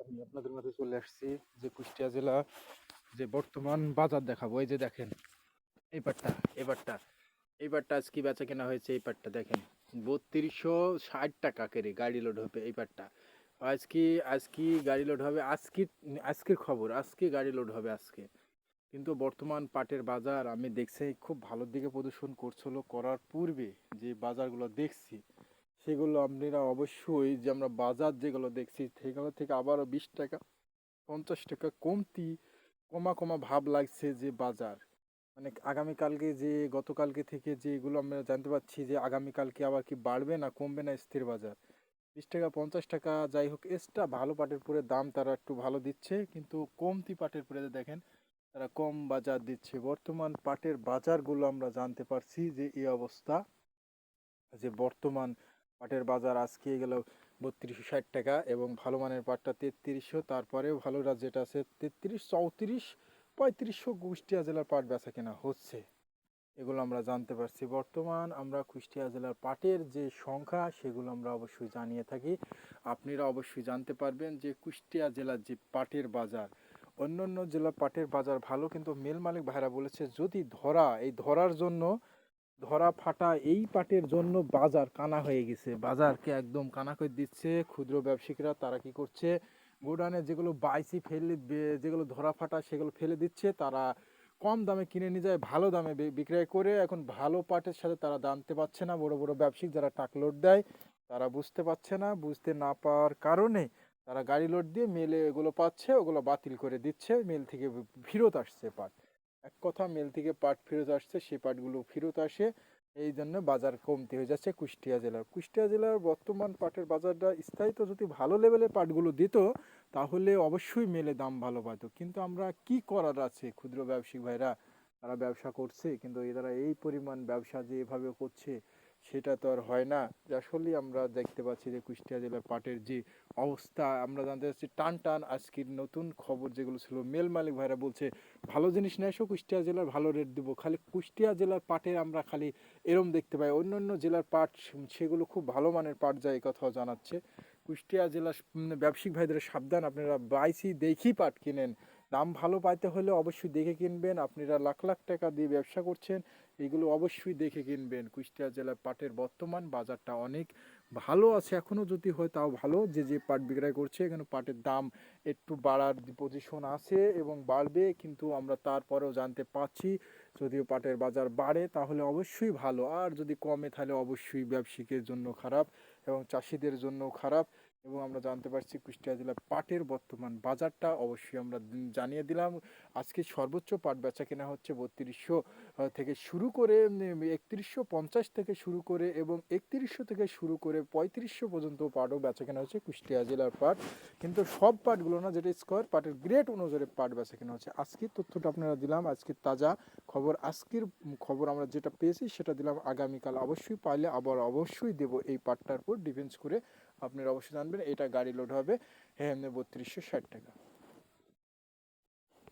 আমি আপনাদের মাঝে চলে আসছি যে কুষ্টিয়া জেলা যে বর্তমান বাজার দেখাবো। এই যে দেখেন এই পাটটা, এবারটা এইবারটা আজ কি বেচা কেনা হয়েছে। এই পাটটা দেখেন 3260 টাকা করে গাড়ি লোড হবে এই পাটটা। আজকে আজকে গাড়ি লোড হবে আজকে, আজকের খবর আজকে গাড়ি লোড হবে আজকে। কিন্তু বর্তমান পাটের বাজার আমি দেখছি খুব ভালোর দিকে প্রদর্শন করছিল। করার পূর্বে যে বাজারগুলো দেখছি সেগুলো আপনারা অবশ্যই, যে আমরা বাজার যেগুলো দেখছি সেগুলো থেকে আবারও 20 টাকা 50 টাকা কমতি, কমা কমা ভাব লাগছে যে বাজার। মানে আগামীকালকে যে গতকালকে থেকে যেগুলো আমরা জানতে পারছি যে আগামীকালকে আবার কি বাড়বে না কমবে না স্থির বাজার। 20 টাকা 50 টাকা যাই হোক, এক্সট্রা ভালো পাটের পরে দাম তারা একটু ভালো দিচ্ছে, কিন্তু কমতি পাটের পরে দেখেন তারা কম বাজার দিচ্ছে। বর্তমান পাটের বাজারগুলো আমরা জানতে পারছি যে এই অবস্থা, যে বর্তমান পাটের বাজার আজকে গেল 3260 টাকা এবং ভালো মানের পাটটা 3300, তারপরেও ভালোটা যেটা আছে 33 34 3500 কুষ্টিয়া জেলার পাট বেচা কেনা হচ্ছে। এগুলো আমরা জানতে পারছি। বর্তমান আমরা কুষ্টিয়া জেলার পাটের যে সংখ্যা সেগুলো আমরা অবশ্যই জানিয়ে থাকি। আপনারা অবশ্যই জানতে পারবেন যে কুষ্টিয়া জেলার যে পাটের বাজার, অন্য অন্য জেলার পাটের বাজার ভালো, কিন্তু মেল মালিক ভাইরা বলেছে যদি এই ধরার জন্য ধরা ফাটা এই পাটের জন্য বাজার কানা হয়ে গেছে। বাজারকে একদম কানা করে দিচ্ছে ক্ষুদ্র ব্যবসায়ীরা। তারা কি করছে, গোডানে যেগুলো বাইসি ফেলে, যেগুলো ধরা ফাটা সেগুলো ফেলে দিচ্ছে, তারা কম দামে কিনে নিয়ে যায় ভালো দামে বিক্রয় করে। এখন ভালো পাটের সাথে তারা দামতে পারছে না। বড় বড় ব্যবসায়িক যারা ট্রাক লোড দেয় তারা বুঝতে পারছে না, বুঝতে না পাওয়ার কারণে তারা গাড়ি লোড দিয়ে মেলে এগুলো পাচ্ছে, ওগুলো বাতিল করে দিচ্ছে। মেল থেকে ফেরত আসছে পাট, এক কথা মেল থেকে পাট ফেরত আসছে, সেই পাটগুলো ফেরত আসে। এই জন্য বাজার কমতি হয়ে যাচ্ছে কুষ্টিয়া জেলার বর্তমান পাটের বাজারটা স্থায়িত্ব যদি ভালো লেভেলের পাটগুলো দিত তাহলে অবশ্যই মেলে দাম ভালো পাইতো। কিন্তু আমরা কি করার আছে, ক্ষুদ্র ব্যবসায়িক ভাইরা তারা ব্যবসা করছে, কিন্তু এরা এই পরিমাণ ব্যবসা যে এভাবে করছে সেটা তো আর হয় না। যে আসলে আমরা দেখতে পাচ্ছি যে কুষ্টিয়া জেলার পাটের যে অবস্থা, আমরা জানতে পারছি টান টান আজকের নতুন খবর যেগুলো ছিল, মেল মালিক ভাইরা বলছে ভালো জিনিস নিয়ে এসো, কুষ্টিয়া জেলার ভালো রেট দেবো। খালি কুষ্টিয়া জেলার পাটের আমরা খালি এরম দেখতে পাই, অন্য অন্য জেলার পাট সেগুলো খুব ভালো মানের পাট যায়, এই কথাও জানাচ্ছে। কুষ্টিয়া জেলার ব্যবসায়িক ভাইদের সাবধান, আপনারা বাইসি দেখি পাট কিনেন। দাম ভালো পাইতে হলে অবশ্যই দেখে কিনবেন। আপনারা লাখ লাখ টাকা দিয়ে ব্যবসা করছেন, এগুলো অবশ্যই দেখে কিনবেন। কুষ্টিয়া জেলার পাটের বর্তমান বাজারটা অনেক ভালো আছে, এখনও যদি হয় তাও ভালো। যে যে পাট বিক্রয় করছে এখানে পাটের দাম একটু বাড়ার পজিশন আছে এবং বাড়বে, কিন্তু আমরা তারপরেও জানতে পাচ্ছি যদিও পাটের বাজার বাড়ে তাহলে অবশ্যই ভালো, আর যদি কমে তাহলে অবশ্যই ব্যবসায়ীদের জন্য খারাপ এবং চাষিদের জন্য খারাপ। এবং আমরা জানতে পারছি কুষ্টিয়া জেলার পাটের বর্তমান বাজারটা অবশ্যই আমরা জানিয়ে দিলাম। আজকে সর্বোচ্চ পাট বেচা কেনা হচ্ছে 3200 থেকে শুরু করে 3150 থেকে শুরু করে এবং 3100 থেকে শুরু করে 3500 পর্যন্ত পাটও বেচা কেনা হচ্ছে কুষ্টিয়া জেলার পাট। কিন্তু সব পাটগুলো না, যেটা স্কোয়ার পাটের গ্রেড অনুসারে পাট বেচা কেনা হচ্ছে। আজকের তথ্যটা আপনারা দিলাম, আজকের তাজা খবর, আজকের খবর আমরা যেটা পেয়েছি সেটা দিলাম। আগামীকাল অবশ্যই পাইলে আবার অবশ্যই দেব। এই পাটটার উপর ডিফেন্স করে আপনারা অবশ্যই জানবেন এটা গাড়ি লোড হবে হ্যাঁ 3260 টাকা।